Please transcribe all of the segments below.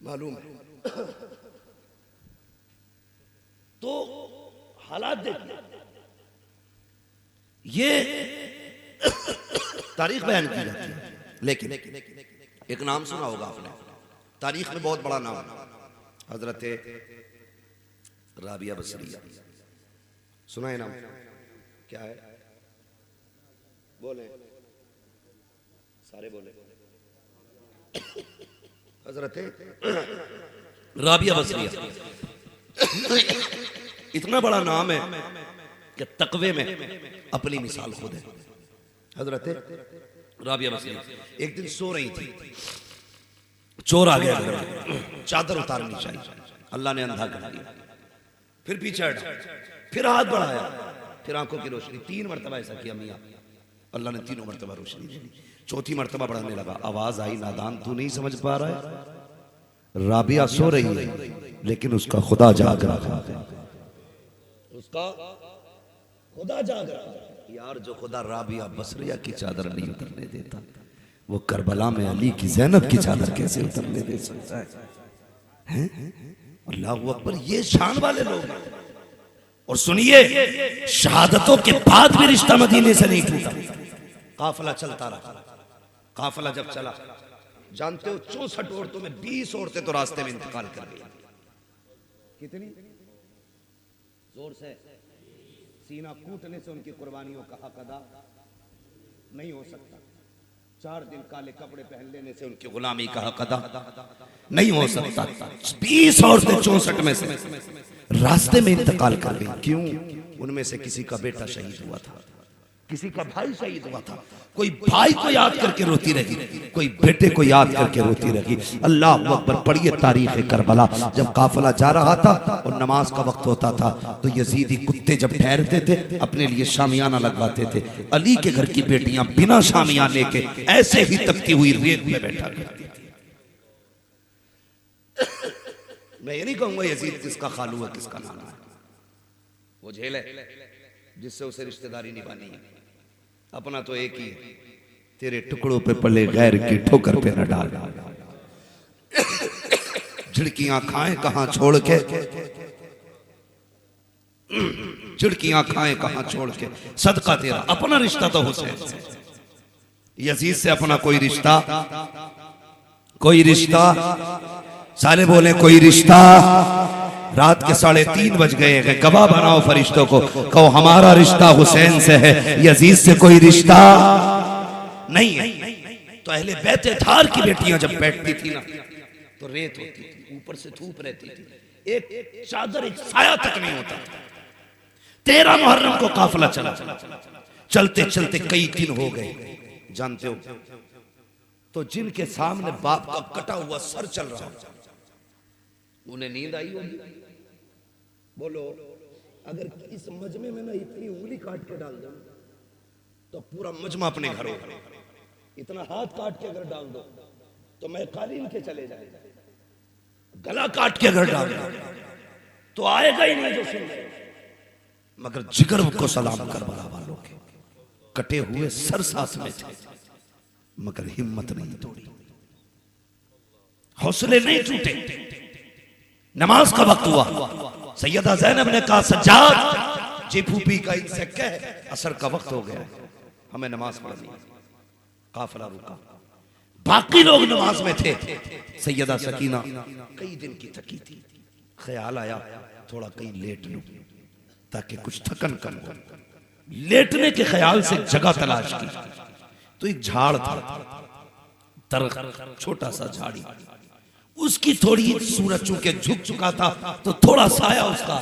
मालूम है। तो हालात देखिए, ये तारीख बयान की जाती है, लेकिन एक नाम सुना होगा आपने, तारीख में बहुत बड़ा नाम, हजरत राबिया बसरिया, सुना है नाम? क्या है? बोले, सारे बोले। हजरत राबिया बसरिया इतना बड़ा नाम है कि तकवे में अपनी मिसाल खुद है। हजरत राबिया बसरिया एक दिन सो रही थी, चोर आ गया घर में, चादर उतारनी चाहिए, अल्लाह ने अंधा कर दिया, फिर पीछे हटा, फिर हाथ बढ़ाया, फिर आंखों की रोशनी, 3 मरतबा ऐसा किया मियां, अल्लाह ने 3 मरतबा रोशनी दी, चौथी मरतबा बढ़ाने लगा, आवाज आई, नादान तू नहीं समझ पा रहा है, राबिया सो रही है लेकिन उसका खुदा जाग रहा है, उसका खुदा जाग रहा है। यार जो खुदा राबिया बसरिया की चादर नहीं उतरने देता, वो करबला में अली की ज़ैनब की चादर कैसे उतरने दे सकता है? अल्लाह अकबर, ये शान वाले लोग हैं। और सुनिए, शहादतों के बाद भी रिश्ता मदीने से नहीं टूटा, काफिला चलता रहा। काफिला जब चला, जानते हो 64 औरतों में 20 औरतें तो रास्ते में इंतकाल कर गई। कितनी जोर से, सीना कूटने से उनकी कुर्बानियों का हक अदा नहीं हो सकता, 4 दिन काले कपड़े पहन लेने से उनकी गुलामी का हक अदा नहीं हो सकता। 20 औरतें 64 में से रास्ते में इंतकाल कर गई। क्यों? उनमें से किसी का बेटा शहीद हुआ था, किसी का भाई शहीद हुआ था, कोई भाई को याद करके रोती रही, कोई बेटे को याद करके रोती रही। अल्लाह अकबर, पढ़िए तारीख करबला। जब काफिला जा रहा था और नमाज का वक्त होता था तो यजीदी कुत्ते जब ठहरते थे अपने लिए शामियाना लगवाते थे। अली के घर की बेटियां बिना शामियाने के ऐसे ही तपती हुई रेत में बैठा करती थी। मैं ये नहीं कहूंगा यजीद किसका खालू है किसका नाना है, वो झेल है जिससे उसे रिश्तेदारी निभानी है, अपना तो एक ही है, तेरे टुकड़ों पे पले गैर की ठोकर पे न डाल, झिड़कियां खाएं कहां छोड़ के, झिड़कियां खाएं कहां छोड़ के, सदका तेरा। अपना रिश्ता तो हुसैन से, यजीद से अपना कोई रिश्ता, कोई रिश्ता, साले बोले कोई रिश्ता। रात के 3:30 बज गए हैं, गवाह बनाओ फरिश्तों को, कहो हमारा रिश्ता हुसैन से है, यजीद से कोई रिश्ता नहीं है। तो अहले बैत थार की बेटियां जब बैठती थी ना तो रेत होती थी, ऊपर से धूप रहती थी, एक चादर एक साया तक नहीं होता था। 13 मुहर्रम को काफिला चला, चलते चलते कई दिन हो गए। जानते हो, तो जिनके सामने बाप का कटा हुआ सर चल रहा, उन्हें नींद आई होगी? बोलो, अगर इस मजमे में ना इतनी उंगली काट के डाल दो तो पूरा मजमा अपने घर होगा, इतना हाथ काट के अगर डाल दो तो मैं कालीन के चले जाएगा, गला काट के अगर डाल दो तो आएगा ही नहीं जो सुन ले। मगर जिगर को सलाम करबला वालों के, कटे हुए सर साथ में थे मगर हिम्मत नहीं तोड़ी, हौसले नहीं टूटे। नमाज का वक्त हुआ, सैयदा ज़ैनब ने कहा सज्जाद जी फूफी का इनसे कह असर का वक्त हो गया, हमें नमाज पढ़नी। काफिला रुका, बाकी लोग नमाज में थे। सैयदा सकीना कई दिन की थकी थी, ख्याल आया थोड़ा कहीं लेट लूं ताकि कुछ थकन कम हो। लेटने के ख्याल से जगह तलाश की तो एक झाड़ था, छोटा सा झाड़ी, उसकी थोड़ी सूरज चूंकि झुक चुका था तो थोड़ा साया उसका,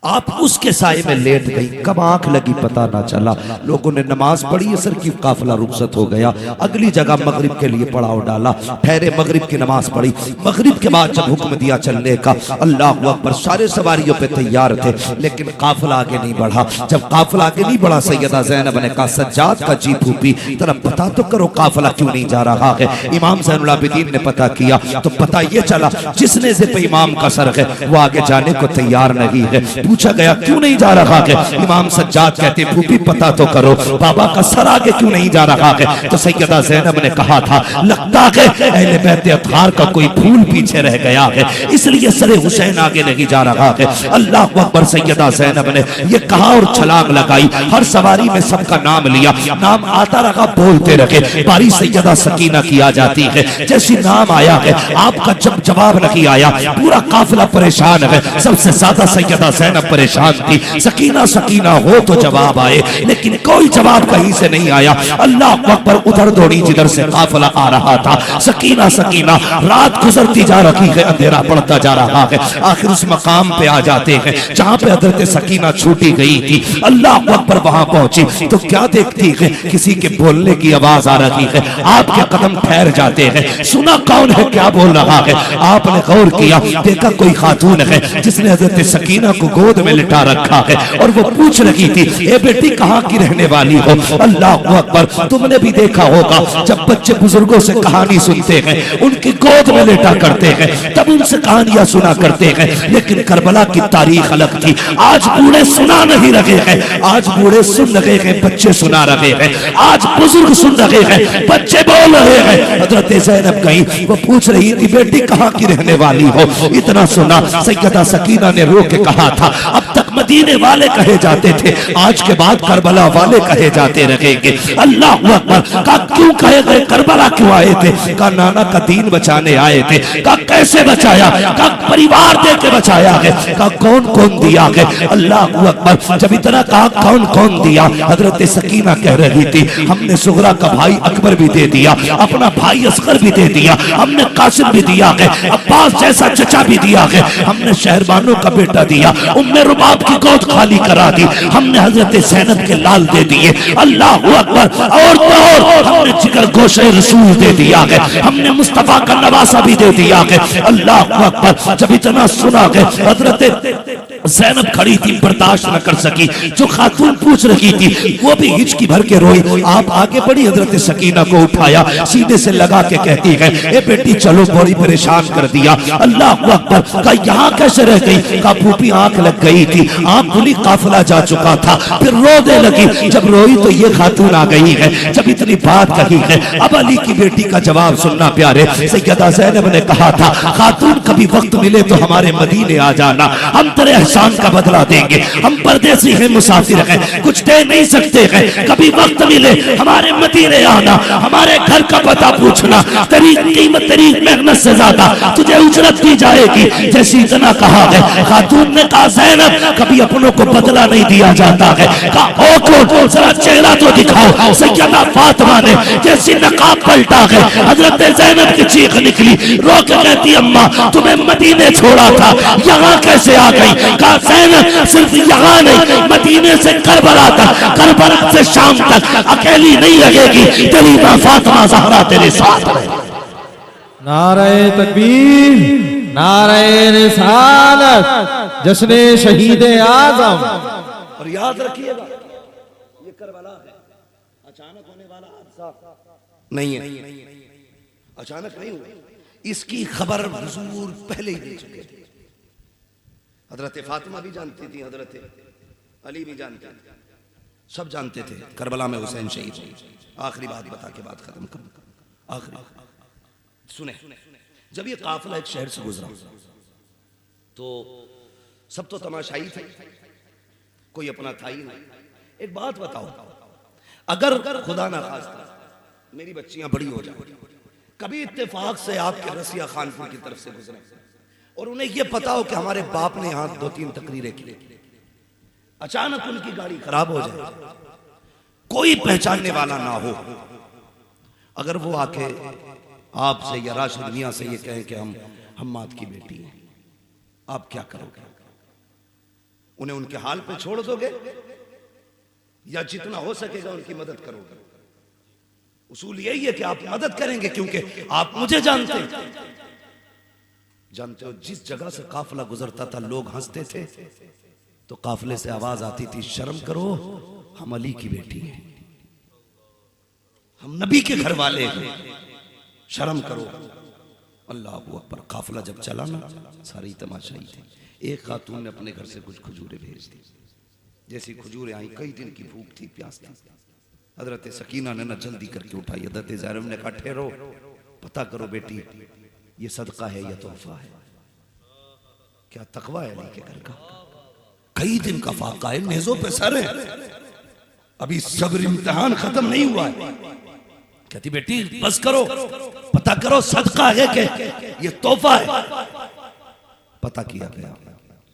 आप उसके साये में लेट गई। कब आंख लगी पता ना चला, लोगों ने नमाज पढ़ी, असर की काफिला रुखसत हो गया। अगली जगह मगरिब के लिए पड़ाव डाला, ठहरे मगरिब की नमाज पढ़ी। मगरिब के बाद जब हुक्म दिया चलने का, अल्लाह अकबर, सारे सवारियों पे तैयार थे लेकिन काफिला आगे नहीं बढ़ा। जब काफिला आगे नहीं बढ़ा, सैयदा ज़ैनब ने कहा सज्जाद का जी फूफी तरफ पता तो करो काफिला क्यों नहीं जा रहा है। इमाम ज़ैनुल आबिदीन ने पता किया तो पता ये चला जिस नेज़े पे इमाम का सर है वो आगे जाने को तैयार नहीं है। पूछा गया क्यों नहीं जा रहा है? इमाम सज्जाद कहते फूफी पता तो करो बाबा का सर आगे क्यों नहीं जा रहा है? तो सैयदा ज़ैनब ने कहा था लगता है अहले बैत अत्हार का कोई फूल पीछे रह गया है, इसलिए सरे हुसैन आगे नहीं जा रहा है। अल्लाह अकबर। सैयदा ज़ैनब ने ये कहा और छलांग लगाई। हर सवारी में सबका नाम लिया, नाम आता रहा, बोलते रहे। बारी सैयदा सकीना की आ जाती है, जैसी नाम आया है आपका जब जवाब नहीं आया पूरा काफिला परेशान है। सबसे ज्यादा सैयदा ज़ैनब परेशान थी। सकीना सकीना हो तो जवाब आए, लेकिन कोई जवाब कहीं से नहीं आया। अल्लाह अकबर। उधर दौड़ी जिधर से काफिला आ रहा था। सकीना सकीना। रात गुजरती जा रही है, अंधेरा पड़ता जा रहा है। आखिर उस मकाम पे आ जाते हैं जहां पे हजरत सकीना छूटी गई थी। अल्लाह अकबर। वहां पहुंची तो क्या देखती है? किसी के बोलने की आवाज आ रही है। आपके कदम ठहर जाते हैं। सुना कौन है क्या बोल रहा है? आपने गौर किया, देखा कोई खातून है जिसने हजरत सकीना को गोद में लिटा रखा है और वो पूछ रही थी ए बेटी कहाँ की रहने वाली हो? अल्लाह अकबर। तुमने भी देखा होगा जब बच्चे बुजुर्गों से कहानी सुनते हैं उनकी गोद में लेटा करते हैं, तब उनसे कहानियां सुना करते हैं। लेकिन करबला की तारीख अलग थी। आज बूढ़े सुना नहीं रहे हैं, आज बूढ़े सुन रहे हैं, बच्चे सुना रहे हैं। आज बुजुर्ग सुन रहे हैं, बच्चे बोल रहे हैं। हजरत ज़ैनब गई, वो पूछ रही थी बेटी कहाँ की रहने वाली हो? इतना सुना सैयदा सकीना ने रो के कहा था अब तक मदीने वाले कहे जाते थे, आज के बाद करबला वाले कहे जाते रहेंगे। अल्लाह अकबर। का क्यों कहे गए? करबला क्यों आए थे? का नाना का दीन बचाने आए थे। का कैसे बचाया? का परिवार दे के बचाया है। का कौन कौन दिया है? अल्लाह अकबर। जब इतना कहा कौन कौन दिया, हजरत सकीना कह रही थी हमने सुगरा का भाई अकबर भी दे दिया, अपना भाई असगर भी दे दिया, हमने कासिम भी दिया है, अब्बास जैसा चचा भी दिया है, हमने शहरबानों का बेटा दिया, उम्मे रुबाब की गोद खाली करा दी, हमने हजरत ज़ैनब के लाल दे दिए। अल्लाह अकबर। और तो और हमने जिगर गोशे रसूल दे दिया है, हमने मुस्तफा का नवासा भी दे दिया है। अल्लाह अकबर। जब इतना सुना है हजरत ज़ैनब खड़ी थी, बर्दाश्त न कर सकी। जो खातून पूछ रही थी वो भी हिचकी भर के रोई। आप आगे बढ़ी, हजरत सकीना को उठाया, सीधे से लगा के कहती है ए बेटी चलो, बड़ी परेशान कर दिया। अल्लाह अकबर। का यहाँ कैसे रह गई? का फूफी आंख लग गई थी, आंख खुली, काफिला जा चुका था। फिर रोने लगी। जब रोई तो ये खातून आ गई है। जब इतनी बात कही है, अब अली की बेटी का जवाब सुनना प्यारे। सैयदा ज़ैनब ने कहा था खातून कभी वक्त मिले तो हमारे मदीने आ जाना, हम तेरे एहसान का बदला देंगे। हम परदेसी हैं, मुसाफिर हैं, कुछ दे नहीं सकते हैं। कभी वक्त मिले हमारे मदीने आना, हमारे घर का पता पूछना, तेरी कीमत तेरी मेहनत से ज्यादा तुझे उजरत दी जाएगी। जैसी इतना कहा है, खातून ने कहा ज़ैनब कभी अपनों को बदला नहीं दिया जाता है। कहा ओ कौन, जरा चेहरा तो दिखाओ। सैयदा फातिमा ने जैसी नकाब पलटा है, हजरत ज़ैनब की चीख निकली, रो के कहती अम्मा तुम्हें मदीने छोड़ा था, यहाँ कैसे आ गई? कहा ज़ैनब सिर्फ यहाँ नहीं, मदीने से करबला तक, करबला से शाम तक अकेली नहीं रहेगी, तेरी मां फातिमा ज़हरा तेरे साथ है। नारे तकबीर, नारे रिसालत, जश्ने शहीद आजम। और याद रखिएगा ये करबला है, अचानक होने वाला हादसा नहीं है, अचानक नहीं हुआ। इसकी खबर हुजूर पहले ही दे चुके थे। हजरत फातिमा भी जानती थी, हजरत अली भी जानते थे, सब जानते थे करबला में हुसैन शहीद हुए। आखिरी बात बता के बात खत्म कर। आखिरी सुने, जब ये काफिला एक शहर से गुजरा तो सब तो तमाशाई थे, कोई अपना था ही नहीं। एक बात बताओ, अगर खुदा ना खास्ता मेरी बच्चियां बड़ी हो जाए, कभी इत्तेफाक से आपके रसिया खानपुर की तरफ से गुजरे और उन्हें यह पता हो कि हमारे बाप ने यहां 2-3 तकरीरें की, अचानक उनकी गाड़ी खराब हो जाए, कोई पहचानने वाला ना हो, अगर वो आके आपसे या राशिद मियां से ये कहें कि हम हम्माद की बेटी हैं, आप क्या करोगे? उन्हें उनके हाल पे छोड़ दोगे या जितना हो सकेगा उनकी मदद करोगे? उसूल यही है कि आप मदद करेंगे क्योंकि आप मुझे जानते हो। जिस जगह से काफिला गुजरता था लोग हंसते थे तो काफिले से आवाज आती थी शर्म करो, हम अली की बेटी हैं, हम नबी के घर वाले हैं, शर्म करो। अल्लाह अकबर। काफिला जब चला ना, सारी तमाशाई थे। एक खातून ने अपने घर से कुछ खजूरें भेज दी। जैसी खजूरें आई, कई दिन की भूख थी, प्यास थी। हजरत सकीना ने ना जल्दी करके उठाई। हजरत ज़ैनब ने कहा ठहरो, पता करो बेटी, ये सदका है या तोहफा है? क्या तकवा है अली के घर का? कई दिन का फाका है, नेज़ों पे सर है, अभी सब्र इम्तिहान खत्म नहीं हुआ है। कहती बेटी बस करो, पता करो सदका है कि ये तोहफा है। पता किया गया,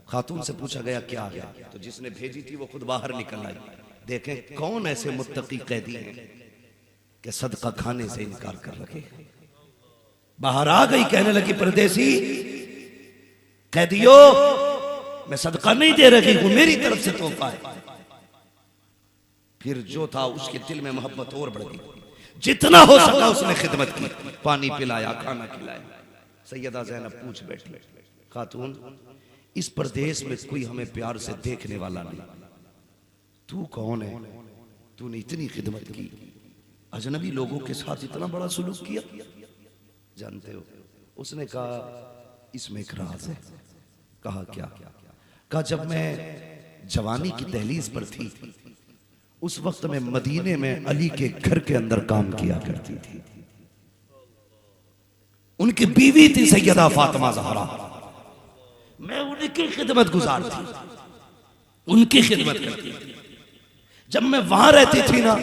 खातून से पूछा गया क्या है, तो जिसने भेजी थी वो खुद बाहर निकल आई। देखें कौन ऐसे मुत्तकी कैदी हैं कि सदका खाने से इनकार कर रखे। बाहर आ गई, कहने लगी परदेसी कैदियों, मैं सदका नहीं दे रही हूं, मेरी तरफ से तोहफा है। फिर जो था उसके दिल में मोहब्बत और बढ़ गई, जितना हो सका उसने खिदमत की, पानी पिलाया, खाना खिलाया। सैयदा ज़ैनब पूछ बैठी, खातून इस प्रदेश में कोई हमें प्यार से देखने वाला नहीं, तू कौन है? तूने इतनी खिदमत की, अजनबी लोगों के साथ इतना बड़ा सुलूक किया, जानते हो? उसने कहा इसमें एक राज है। कहा क्या? कहा जब मैं जवानी की दहलीज पर थी, उस वक्त मैं मदीने में अली के घर के अंदर काम किया करती थी। उनकी बीवी थी सैयदा फातिमा ज़हरा, मैं उनकी खिदमत गुजार थी, उनकी खिदमत करती थी। जब मैं वहां रहती थी ना,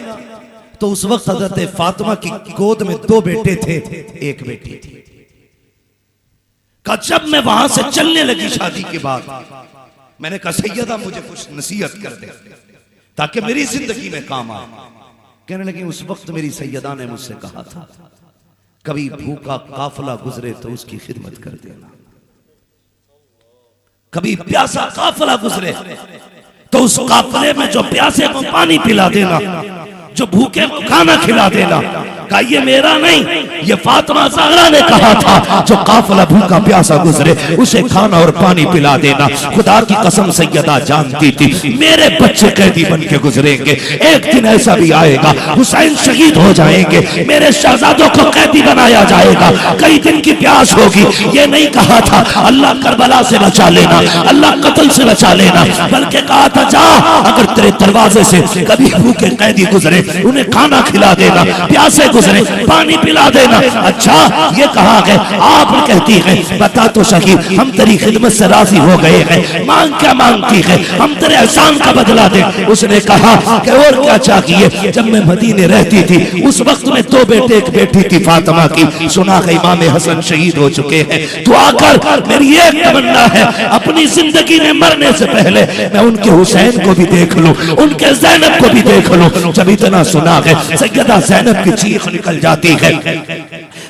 तो उस वक्त हजरत फातिमा की गोद में 2 बेटे थे, एक बेटी थी। कहा जब मैं वहां से चलने लगी शादी के बाद, मैंने कहा सैयदा मुझे कुछ नसीहत कर दे ताकि मेरी जिंदगी में काम आए। कहने लगी उस वक्त मेरी सैयदा ने मुझसे कहा था, कभी भूखा काफिला गुजरे तो उसकी खिदमत कर देना, कभी प्यासा काफिला गुजरे तो उस काफिले में जो प्यासे को पानी पिला देना, जो भूखे को खाना खिला देना। कहा ये मेरा नहीं, ये फातिमा ज़हरा ने कहा था, जो काफिला भूखा प्यासा गुजरे उसे खाना और पानी पिला देना। खुदा की कसम सैयदा जानती थी मेरे बच्चे कैदी बन के गुजरेंगे, एक दिन ऐसा भी आएगा हुसैन शहीद हो जाएंगे, मेरे शहजादों को कैदी बनाया जाएगा, कई दिन की प्यास होगी। ये नहीं कहा था अल्लाह करबला से बचा लेना, अल्लाह कत्ल से बचा लेना, बल्कि कहा था जा अगर तेरे दरवाजे से कभी भूखे कैदी गुजरे उन्हें खाना खिला देना, प्यासे गुजरे पानी पिला देना। अच्छा ये कहा है, आप कहती है बता तो सही, हम तेरी खिदमत से राजी हो गए हैं, मांग क्या मांगती है, हम तेरे एहसान का बदला दे। उसने कहा कि और क्या चाहिए? जब मैं मदीने रहती थी उस वक्त में 2 बेटे एक बेटी थी फातिमा की, सुना है इमाम हसन शहीद हो चुके हैं, तो आकर मेरी एक तमन्ना है अपनी जिंदगी में मरने से पहले मैं उनके हुसैन को भी देख लूं, उनके ज़ैनब को भी देख लूं। जब इतना सुना है सैयदा ज़ैनब की चीख निकल जाती है,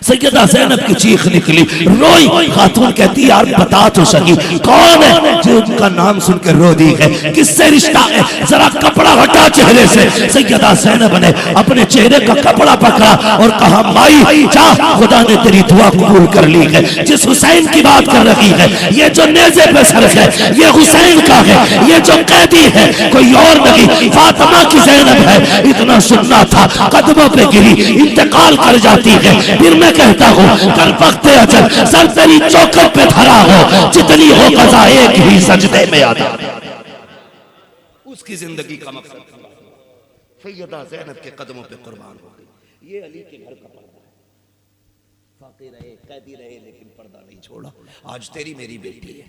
सैयदा ज़ैनब की चीख निकली, रोई। खातून कहती यार बता तो सही कौन है जो उनका नाम सुन के रो दी है, किससे रिश्ता है, जरा कपड़ा हटा चेहरे से। सैयदा ज़ैनब ने अपने चेहरे का कपड़ा पकड़ा और कहा माई जा, खुदा ने तेरी दुआ कबूल कर ली है। जिस हुसैन की बात कर रही है, ये जो नेज़े पे सर है ये हुसैन का है, ये जो कैदी है कोई और नहीं, फातिमा की ज़ैनब है। इतना सुनना था, कदमों पे गिरी, इंतकाल कर जाती है। फिर मैं कहता हूँ कल वक्त अजल सर तेरी चौखट पे धरा हो, जितनी हो कज़ा एक ही सजदे में अदा। उसकी जिंदगी का मकसद सैयदा ज़ैनब के कदमों पे कुर्बान हो गई। ये अली के घर का पर्दा है, फाक़ी रहे कैदी रहे लेकिन पर्दा नहीं छोड़ा। आज तेरी मेरी बेटी है,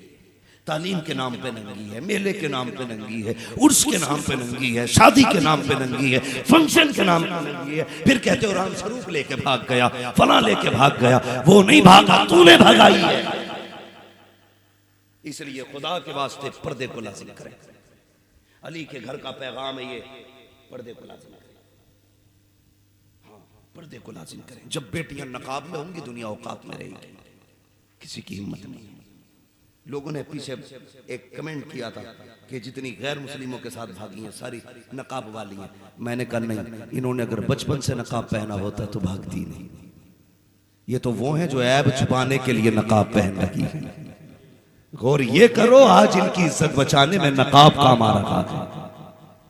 तालीम के नाम पे नंगी है, मेले के नाम पे नंगी है, उर्स के नाम पे नंगी है, शादी के नाम पे नंगी है, फंक्शन के नाम पे नंगी है। फिर कहते हो राम स्वरूप लेके भाग गया, फला लेके भाग गया, वो नहीं भागा, तूने भगाई है। इसलिए खुदा के वास्ते पर्दे को लाजिम करें। अली के घर का पैगाम है ये, पर्दे को लाजिम करें, हाँ पर्दे को लाजिम करें। जब बेटियां नकाब में होंगी दुनिया औकात में रहेगी, किसी की हिम्मत नहीं। लोगों ने पीछे एक कमेंट किया था कि जितनी गैर मुस्लिमों के साथ भागी हैं सारी नकाब वाली हैं। मैंने कहा नहीं, इन्होंने अगर बचपन से नकाब पहना होता तो भागती नहीं। ये तो वो हैं जो ऐब छुपाने के लिए नकाब पहन रही है। गौर ये करो, आज इनकी इज्जत बचाने में नकाब काम आ रहा है।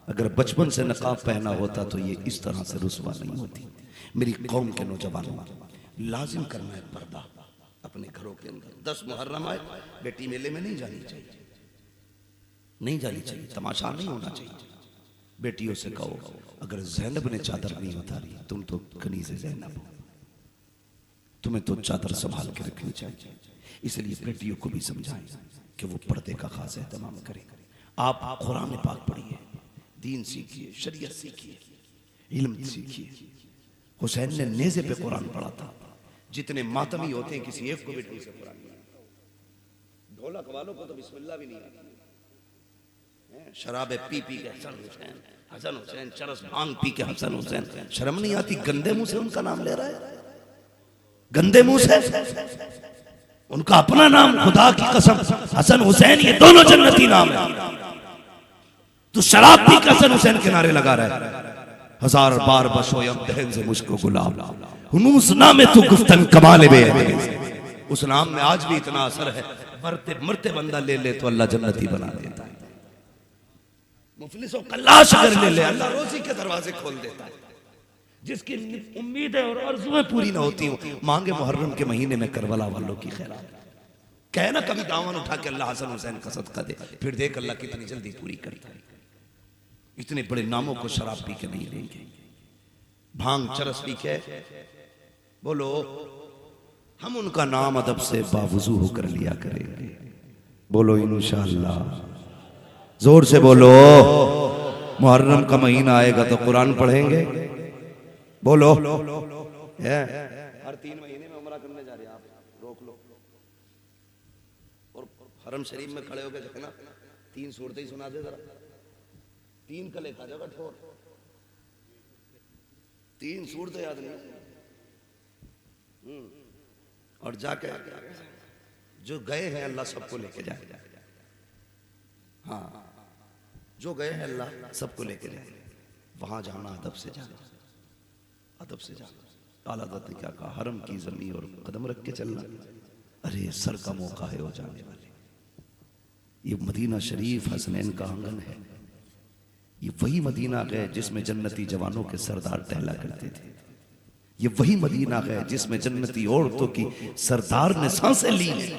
अगर बचपन से नकाब पहना होता तो ये इस तरह से रुसवा नहीं होती। मेरी कौम के नौजवानों, लाजिम करना है पर्दा अपनी के अंदर 10 मुहर्रम आए, बेटी मेले में नहीं जानी चाहिए, नहीं जानी चाहिए, तमाशा नहीं होना चाहिए। बेटियों से कहो अगर ज़ैनब ने चादर नहीं उतारी, तुम तो कनीज़ ज़ैनब हो, तुम्हें तो चादर संभाल के रखनी चाहिए। इसलिए बेटियों को भी समझाएं कि वो पर्दे का खास एहतमाम करें। आप कुरान पाक पढ़िए, दीन सीखिए, शरीयत सीखिए, इल्म सीखिए। हुसैन ने नेज़े पे कुरान पढ़ा था। जितने मातमी होते हैं किसी एक को भी ढंग से कुरान नहीं आता। ढोलक वालों को तो बिस्मिल्लाह भी नहीं आती। शराबे पी पी के हसन हुसैन, हसन हुसैन, चरस भांग पी के हसन हुसैन, शर्म नहीं आती? गंदे मुंह से उनका नाम ले रहा है, गंदे मुंह से। उनका अपना नाम, खुदा की कसम, हसन हुसैन, ये दोनों जन्नती नाम है। तो शराब पी के हसन हुसैन के नारे लगा रहा है। हजार बार बशोयम दहन से मुझको गुलाब, हुनूस नामे तू गुफ्तन कमाले बे। उस नाम में आज भी इतना असर है, मरते मरते बंदा ले ले तो अल्लाह जन्नती बना देता है। मुफलिस और कल्लाश अगर ले ले, अल्लाह रोजी के दरवाजे खोल देता है। जिसकी उम्मीदें और आरज़ुएं पूरी ना होती हो, मांगे मुहर्रम के महीने में करबला वालों की खैरात, कहे ना कभी दामन उठा के अल्लाह हसन हुसैन का सदका दे, फिर देख अल्लाह कितनी जल्दी पूरी करता है। इतने बड़े नामों को शराब पी के नहीं लेंगे, भांग चरस पी के। बोलो हम उनका नाम अदब से बावजू होकर लिया करेंगे। बोलो इंशाअल्लाह, जोर से बोलो। मुहर्रम का महीना आएगा तो कुरान पढ़ेंगे। बोलो हर 3 महीने में उम्रा करने जा रहे हैं आप, रोक लो। और हरम शरीफ में खड़े होकर देखना, 3 सूरतें ही सुना दे जरा, 3 कले खा जाएगा ठोर, 3 सूरतें याद नहीं। और जाके जो गए हैं अल्लाह सबको लेके जाएगा। हाँ, जो गए हैं अल्लाह सबको लेके जाएगा। वहां जाना अदब से जाना, अदब से जाना। आला हज़रत ने क्या कहा, हरम की ज़मीन और कदम रख के चलना। अरे सर का मौका है हो जाने वाले। ये मदीना शरीफ हसनैन का आंगन है। ये वही मदीना है जिसमें जन्नती जवानों के सरदार टहला करते थे। ये वही मदीना है जिसमें जन्नती औरतों की सरदार ने सांसें ली हैं।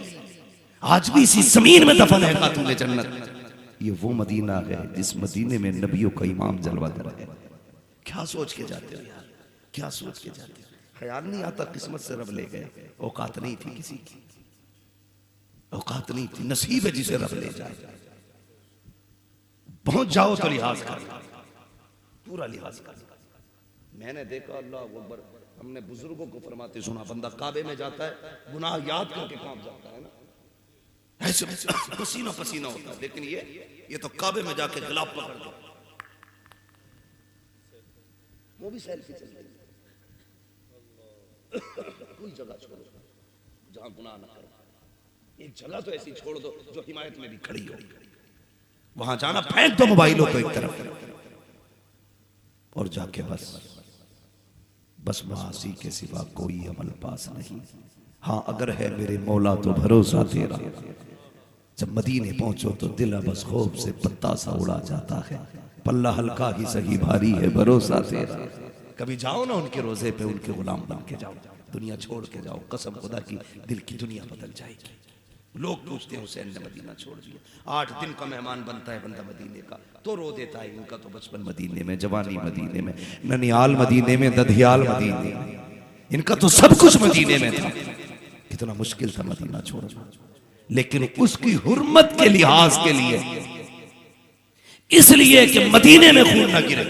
आज भी इसी जमीन में दफन है खातून जन्नत। ये वो मदीना है जिस मदीने में नबियों का इमाम जलवागर है। क्या सोच के जाते हो यार, क्या सोच के जाते हो? ख्याल नहीं आता किस्मत से रब ले गए। औकात नहीं थी किसी की, औकात नहीं थी। नसीब है जिसे रब ले जाए। पहुंच जाओ तो लिहाज कर, पूरा लिहाज कर। मैंने देखा अल्लाह अकबर, हमने बुजुर्गों को फरमाते सुना, बंदा काबे में जाता है गुनाह याद करके कांप जाता है ना, ऐसे पसीना पसीना होता है। लेकिन ये तो काबे में जाके गिलाफ पकड़ दो, वो भी सेल्फी चल रही है। कोई जगह छोड़ो जहां गुनाह ना करो। एक जगह तो ऐसी छोड़ दो जो हिमायत में भी खड़ी हो, वहां जाना, फेंक दो मोबाइलों को एक तरफ और जाके बस मासी के सिवा कोई अमल पास नहीं। हाँ अगर है मेरे मौला तो भरोसा तेरा। जब मदीने पहुंचो तो दिल बस खौफ से पत्ता सा उड़ा जाता है। पल्ला हल्का ही सही भारी है भरोसा तेरा। कभी जाओ ना उनके रोजे पे, उनके गुलाम बन के जाओ, दुनिया छोड़ के जाओ। कसम खुदा की दिल की दुनिया बदल जाएगी। लोग पूछते हैं हुसैन ने मदीना छोड़ दिया। 8 दिन का मेहमान बनता है बंदा मदीने का तो रो देता है। इनका तो बचपन मदीने में, जवानी मदीने में, ननियाल मदीने में, दधियाल मदीने में, इनका तो सब कुछ मदीने में था। कितना मुश्किल था मदीना छोड़ना, लेकिन उसकी हुर्मत के लिहाज के लिए, इसलिए कि मदीने में खून न गिरे,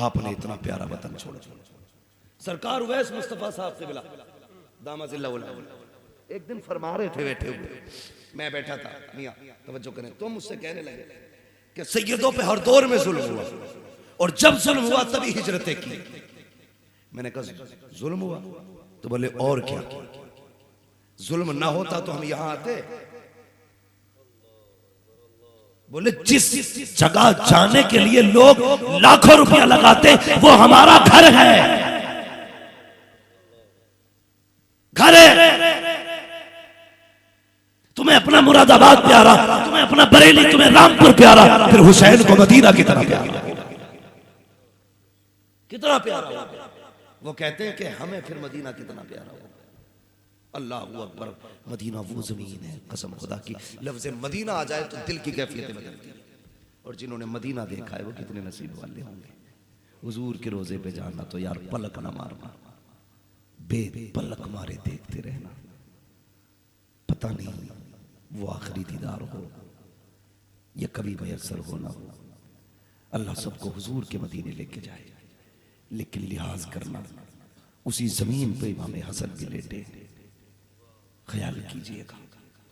आपने इतना प्यारा वतन छोड़ा। सरकार उवैस मुस्तफा साहब से मिला, दामाजिल्लाह, एक दिन फरमा रहे थे बैठे हुए, मैं बैठा था। मियां तवज्जो करें, तो मुझसे कहने लगे कि सैयदों पे हर दौर में जुल्म हुआ और जब जुल्म हुआ तभी हिजरतें की। मैंने कहा जुल्म हुआ? तो बोले और क्या, जुल्म ना होता तो हम यहां आते? बोले जिस जगह जाने के लिए लोग लाखों रुपया लगाते वो हमारा घर है, घर है। तुम्हें अपना मुरादाबाद प्यारा, तुम्हें अपना बरेली, तुम्हें रामपुर प्यारा, फिर हुसैन को मदीना कितना प्यारा, कितना प्यारा। वो कहते हैं कि हमें फिर मदीना कितना प्यारा होगा। अल्लाह अकबर। मदीना वो जमीन है, कसम खुदा की, लफ्ज़ मदीना आ जाए तो दिल की कैफियत बदलती है। और जिन्होंने मदीना देखा है वो कितने नसीब वाले होंगे। हुजूर के रोजे पे जाना तो यार पलक ना मारना, बेपलक मारे देखते रहना, पता नहीं वो आखिरी दीदार हो या कभी मयसर हो ना हो। अल्लाह सबको हुजूर के मदीने लेके जाए, लेकिन लिहाज करना उसी जमीन पे इमाम हसन भी लेटे, ख्याल कीजिएगा,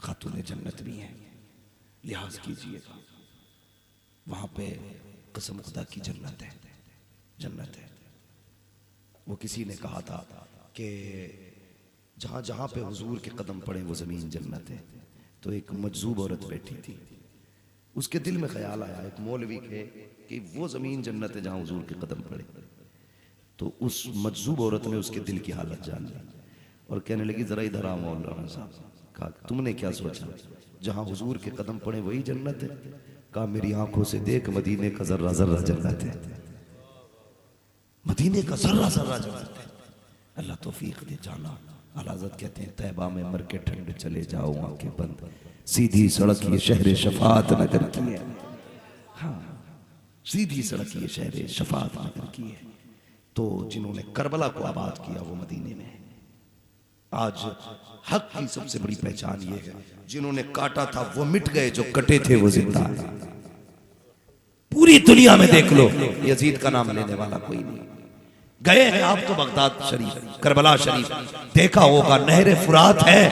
खातून जन्नत भी हैं, लिहाज कीजिएगा। वहां पे कसम खुदा की जन्नत है, जन्नत है। वो किसी ने कहा था कि जहां जहां पे हुजूर के कदम पड़े वो जमीन जन्नत है। तो एक मजजूब औरत बैठी थी, उसके दिल में ख्याल आया एक मौलवी के कि वो जमीन जन्नत है जहां हुजूर के कदम पड़े। तो उस मजजूब औरत ने उसके दिल की हालत जान ली और कहने लगी, जरा इधर आओ मौलाना साहब। कहा, तुमने क्या सोचा, जहां हुजूर के कदम पड़े वही जन्नत है? कहा, मेरी आंखों से देख, मदीने का जर्रा जर्रा जन्नत है, मदीने का जर्रा जर्रा जन्नत है। अल्लाह तौफीक दे जाना। हज़रत कहते हैं, तैबा में मर के ठंड चले जाओ, आंखें बंद, सीधी सड़क ये शहर शफात नगर की है। हाँ, सीधी सड़क ये शहर शफात नगर की है। तो जिन्होंने करबला को आबाद किया वो मदीने में है। आज हक की सबसे बड़ी पहचान ये है, जिन्होंने काटा था वो मिट गए, जो कटे थे वो जिंदा है। पूरी दुनिया में देख लो, यजीद का नाम लेने वाला कोई नहीं। गए हैं आप तो बगदाद शरीफ, करबला शरीफ, देखा होगा नहर फुरात है,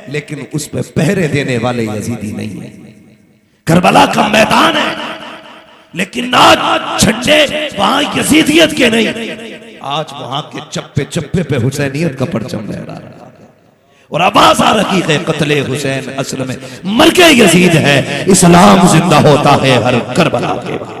लेकिन उस पे पहरे देने वाले यजीदी नहीं है। करबला का मैदान है, लेकिन आज झंडे वहां यजीदियत के नहीं, आज वहां के चप्पे चप्पे पे हुसैनियत का परचम लहरा रहा है और आवाज आ रही है, कत्ले हुसैन असल में मर के यजीद है, इस्लाम जिंदा होता है हर करबला के बाद।